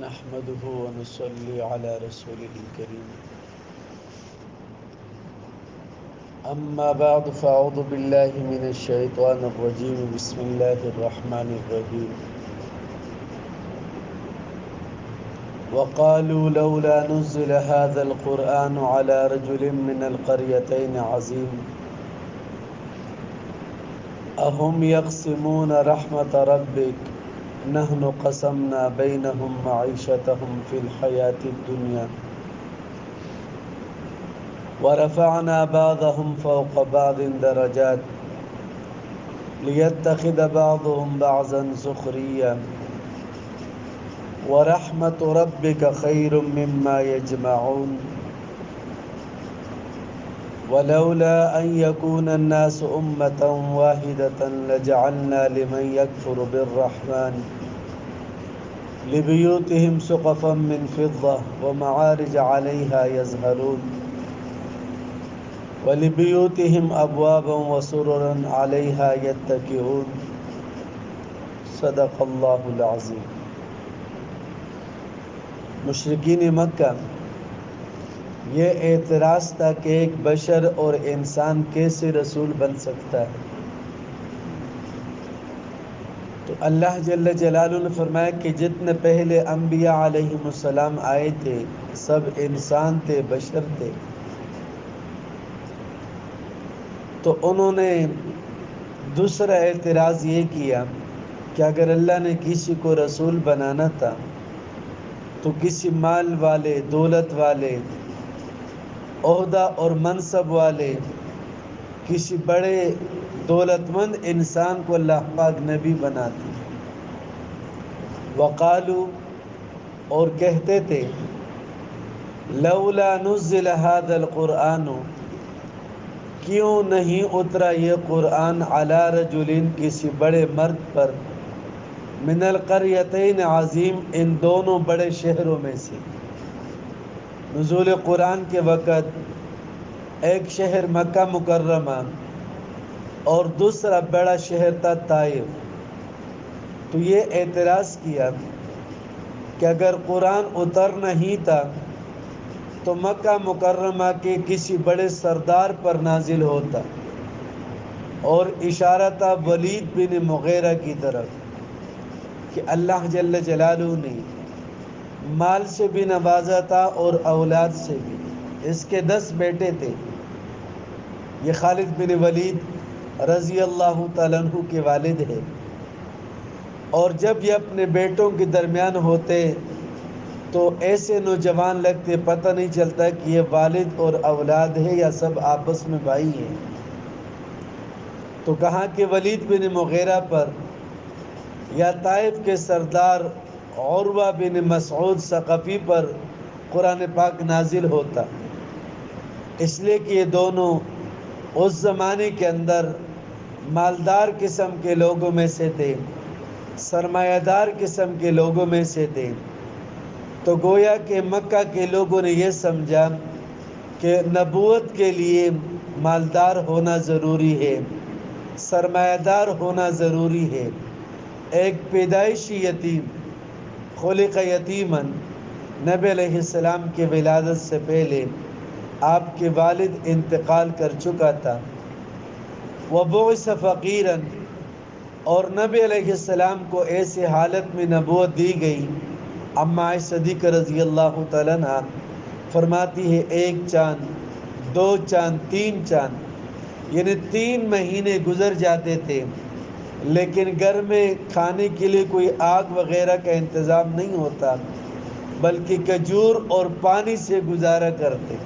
نحمده ونصلي على رسوله الكريم أما بعد فأعوذ بالله من الشيطان الرجيم بسم الله الرحمن الرحيم وقالوا لولا نزل هذا القرآن على رجل من القريتين عظيم أهم يقسمون رحمة ربك نحن قسمنا بينهم معيشتهم في الحياة الدنيا ورفعنا بعضهم فوق بعض درجات ليتخذ بعضهم بعضا سخريا ورحمة ربك خير مما يجمعون ولولا أن يكون الناس أمة واحدة لجعلنا لمن يكفر بالرحمن لبيوتهم سقفا من فضة ومعارج عليها يزهرون ولبيوتهم أبوابا وسررا عليها يتكئون صدق اللہ العظیم۔ مشرکین مکہ یہ اعتراض تھا کہ ایک بشر اور انسان کیسے رسول بن سکتا ہے، تو اللہ جل جلالہ نے فرمایا کہ جتنے پہلے انبیاء علیہم السلام آئے تھے سب انسان تھے، بشر تھے، تو انہوں نے دوسرا اعتراض یہ کیا کہ اگر اللہ نے کسی کو رسول بنانا تھا تو کسی مال والے، دولت والے، عہدہ اور منصب والے، کسی بڑے دولت مند انسان کو اللہ پاک نبی بناتے۔ وقالو، اور کہتے تھے، لولا نزل هذا القرآن، کیوں نہیں اترا یہ قرآن علی رجل، کسی بڑے مرد پر، من القریتین عظیم، ان دونوں بڑے شہروں میں سے۔ نزول قرآن کے وقت ایک شہر مکہ مکرمہ اور دوسرا بڑا شہر تھا طائف، تو یہ اعتراض کیا کہ اگر قرآن اترنا ہی تھا تو مکہ مکرمہ کے کسی بڑے سردار پر نازل ہوتا، اور اشارہ تھا ولید بن مغیرہ کی طرف کہ اللہ جل جلالہ نے مال سے بھی نوازا تھا اور اولاد سے بھی، اس کے 10 بیٹے تھے۔ یہ خالد بن ولید رضی اللہ تعالیٰ عنہ کے والد ہے، اور جب یہ اپنے بیٹوں کے درمیان ہوتے تو ایسے نوجوان لگتے، پتہ نہیں چلتا کہ یہ والد اور اولاد ہے یا سب آپس میں بھائی ہیں۔ تو کہا کہ ولید بن مغیرہ پر یا طائف کے سردار عروہ بن مسعود ثقفی پر قرآن پاک نازل ہوتا، اس لیے کہ یہ دونوں اس زمانے کے اندر مالدار قسم کے لوگوں میں سے تھے، سرمایہ دار قسم کے لوگوں میں سے تھے۔ تو گویا کہ مکہ کے لوگوں نے یہ سمجھا کہ نبوت کے لیے مالدار ہونا ضروری ہے، سرمایہ دار ہونا ضروری ہے۔ ایک پیدائشی یتیم، خلق یتیماً، نبی علیہ السلام کی ولادت سے پہلے آپ کے والد انتقال کر چکا تھا۔ وبعث فقیراً، اور نبی علیہ السلام کو ایسے حالت میں نبوت دی گئی۔ اما صدیقہ رضی اللہ تعالیٰ عنہ فرماتی ہے 1 چاند، 2 چاند، 3 چاند، یعنی 3 مہینے گزر جاتے تھے، لیکن گھر میں کھانے کے لیے کوئی آگ وغیرہ کا انتظام نہیں ہوتا، بلکہ کھجور اور پانی سے گزارا کرتے۔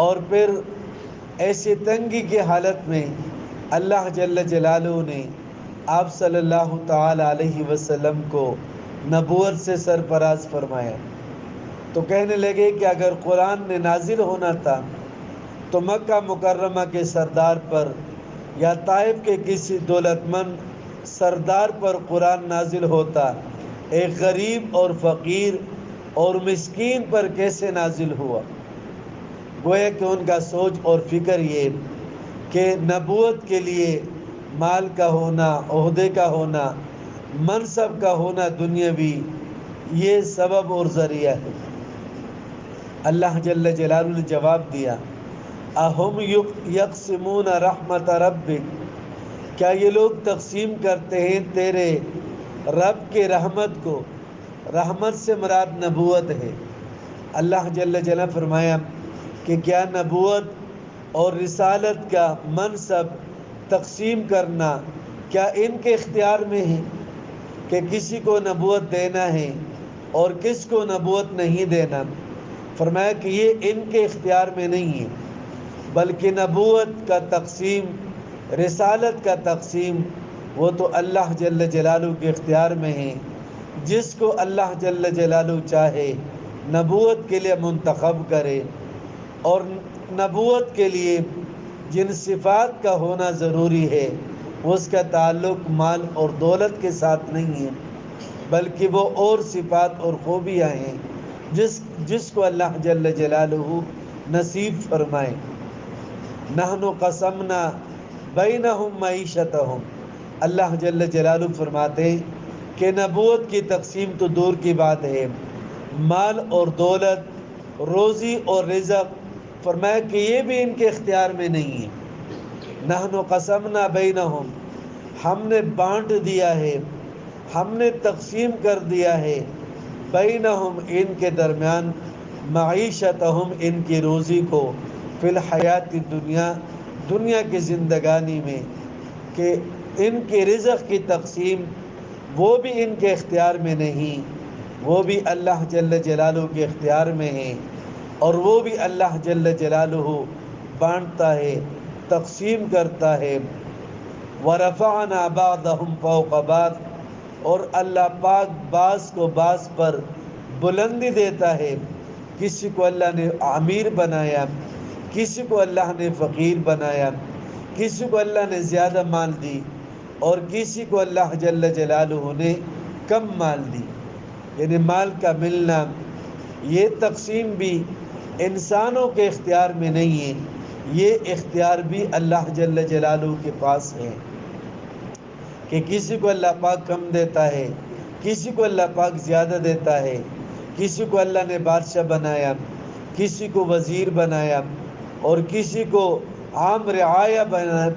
اور پھر ایسی تنگی کی حالت میں اللہ جل جلالہ نے آپ صلی اللہ تعالی علیہ وسلم کو نبوت سے سرفراز فرمایا۔ تو کہنے لگے کہ اگر قرآن نے نازل ہونا تھا تو مکہ مکرمہ کے سردار پر یا طائف کے کسی دولت مند سردار پر قرآن نازل ہوتا، ایک غریب اور فقیر اور مسکین پر کیسے نازل ہوا؟ گویا کہ ان کا سوچ اور فکر یہ کہ نبوت کے لیے مال کا ہونا، عہدے کا ہونا، منصب کا ہونا دنیاوی یہ سبب اور ذریعہ ہے۔ اللہ جل جلالہ نے جواب دیا، اہم یقسمون رحمت ربک، کیا یہ لوگ تقسیم کرتے ہیں تیرے رب کے رحمت کو؟ رحمت سے مراد نبوت ہے۔ اللہ جل جلالہ فرمایا کہ کیا نبوت اور رسالت کا منصب تقسیم کرنا کیا ان کے اختیار میں ہے کہ کسی کو نبوت دینا ہے اور کس کو نبوت نہیں دینا؟ فرمایا کہ یہ ان کے اختیار میں نہیں ہے، بلکہ نبوت کا تقسیم، رسالت کا تقسیم وہ تو اللہ جل جلالہ کے اختیار میں ہے۔ جس کو اللہ جل جلالہ چاہے نبوت کے لیے منتخب کرے، اور نبوت کے لیے جن صفات کا ہونا ضروری ہے اس کا تعلق مال اور دولت کے ساتھ نہیں ہے، بلکہ وہ اور صفات اور خوبیاں ہیں جس کو اللہ جل جلالہ نصیب فرمائے۔ نحن قسمنا بینہم معیشتہم، اللہ جل جلالہ فرماتے ہیں کہ نبوت کی تقسیم تو دور کی بات ہے، مال اور دولت، روزی اور رزق، فرمایا کہ یہ بھی ان کے اختیار میں نہیں ہے۔ نحن قسمنا بینہم، ہم نے بانٹ دیا ہے، ہم نے تقسیم کر دیا ہے، بینہم ان کے درمیان، معیشتہم ان کی روزی کو، فی الحیات دنیا، دنیا کی زندگانی میں، کہ ان کے رزق کی تقسیم وہ بھی ان کے اختیار میں نہیں، وہ بھی اللہ جل جلالہ کے اختیار میں ہے، اور وہ بھی اللہ جل جلالہ بانٹتا ہے، تقسیم کرتا ہے۔ وَرَفَعْنَا بَعْضَهُمْ فَوْقَ بَعْضٍ، اور اللہ پاک بعض کو بعض پر بلندی دیتا ہے۔ کسی کو اللہ نے امیر بنایا، کسی کو اللہ نے فقیر بنایا، کسی کو اللہ نے زیادہ مال دی، اور کسی کو اللہ جل جلالہ نے کم مال دی۔ یعنی مال کا ملنا، یہ تقسیم بھی انسانوں کے اختیار میں نہیں ہے، یہ اختیار بھی اللہ جل جلالہ کے پاس ہے، کہ کسی کو اللہ پاک کم دیتا ہے، کسی کو اللہ پاک زیادہ دیتا ہے، کسی کو اللہ نے بادشاہ بنایا، کسی کو وزیر بنایا، اور کسی کو عام رعایا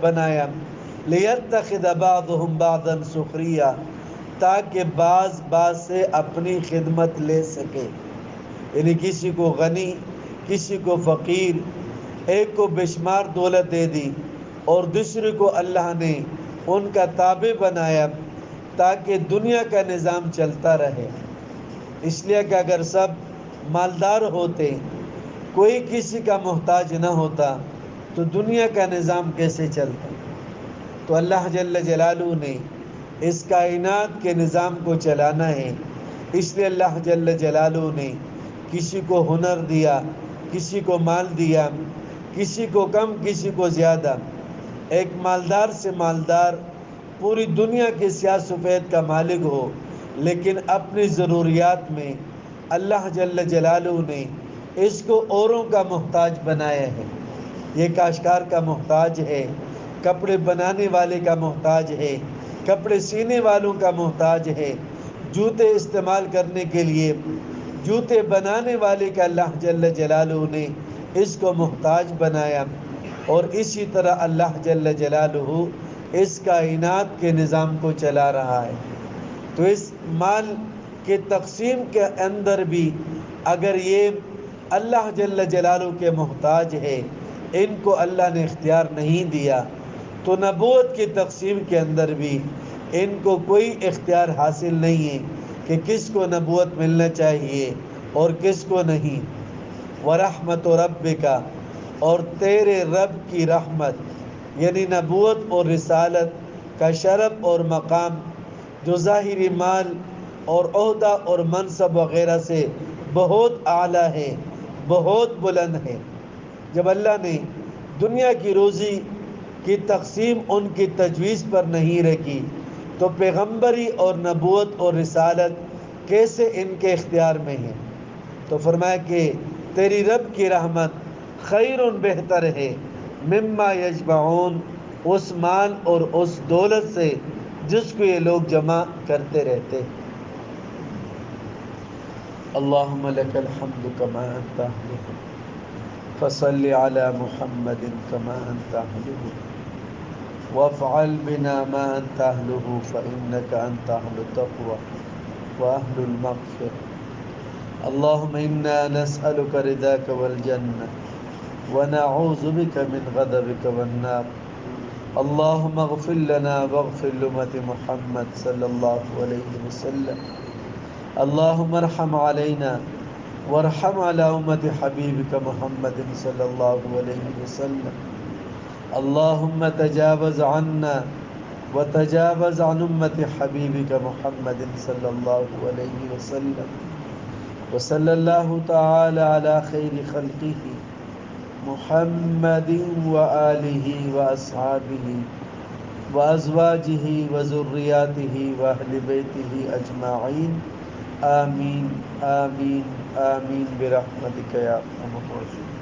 بنایا، لِيَتَّخِذَ بَعْضُهُمْ بَعْضًا سُخْرِيًّا، تاکہ بعض سے اپنی خدمت لے سکے۔ یعنی کسی کو غنی، کسی کو فقیر، ایک کو بشمار دولت دے دی اور دوسرے کو اللہ نے ان کا تابع بنایا، تاکہ دنیا کا نظام چلتا رہے۔ اس لیے کہ اگر سب مالدار ہوتے، کوئی کسی کا محتاج نہ ہوتا، تو دنیا کا نظام کیسے چلتا؟ تو اللہ جل جلالہ نے اس کائنات کے نظام کو چلانا ہے، اس لیے اللہ جل جلالہ نے کسی کو ہنر دیا، کسی کو مال دیا، کسی کو کم، کسی کو زیادہ۔ ایک مالدار سے مالدار پوری دنیا کے سیاہ سفید کا مالک ہو، لیکن اپنی ضروریات میں اللہ جل جلالہ نے اس کو اوروں کا محتاج بنایا ہے۔ یہ کاشتکار کا محتاج ہے، کپڑے بنانے والے کا محتاج ہے، کپڑے سینے والوں کا محتاج ہے، جوتے استعمال کرنے کے لیے جوتے بنانے والے کا اللہ جل جلالہ نے اس کو محتاج بنایا، اور اسی طرح اللہ جل جلالہ اس کائنات کے نظام کو چلا رہا ہے۔ تو اس مال کے تقسیم کے اندر بھی اگر یہ اللہ جل جلالہ کے محتاج ہے، ان کو اللہ نے اختیار نہیں دیا، تو نبوت کی تقسیم کے اندر بھی ان کو کوئی اختیار حاصل نہیں ہے کہ کس کو نبوت ملنا چاہیے اور کس کو نہیں۔ وَرَحْمَتُ رَبِّكَ، اور تیرے رب کی رحمت، یعنی نبوت اور رسالت کا شرف اور مقام جو ظاہری مال اور عہدہ اور منصب وغیرہ سے بہت اعلیٰ ہے، بہت بلند ہے۔ جب اللہ نے دنیا کی روزی کی تقسیم ان کی تجویز پر نہیں رکھی، تو پیغمبری اور نبوت اور رسالت کیسے ان کے اختیار میں ہے؟ تو فرمایا کہ تیری رب کی رحمت خیر، بہتر ہے، مما یجمعون، اس مال اور اس دولت سے جس کو یہ لوگ جمع کرتے رہتے۔ اللهم لك الحمد كما أنت أهله، فصل على محمد كما أنت أهله، وافعل بنا ما أنت أهله، فإنك أنت أهل التقوى وأهل المغفرة. اللهم إنا نسألك رضاك والجنة، ونعوذ بك من غضبك والنار. اللهم اغفر لنا واغفر لأمة محمد صلى الله عليه وسلم. اللهم ارحم علينا وارحم على أمة حبيبك محمد صلى الله عليه وسلم. اللهم تجاوز عنا وتجاوز عن أمة حبيبك محمد صلى الله عليه وسلم. وصلى الله تعالى على خير خلقه محمد وآله وأصحابه وأزواجه وذرياته وأهل بيته أجمعين. آمين آمين آمين برحمتك يا أرحم الراحمين.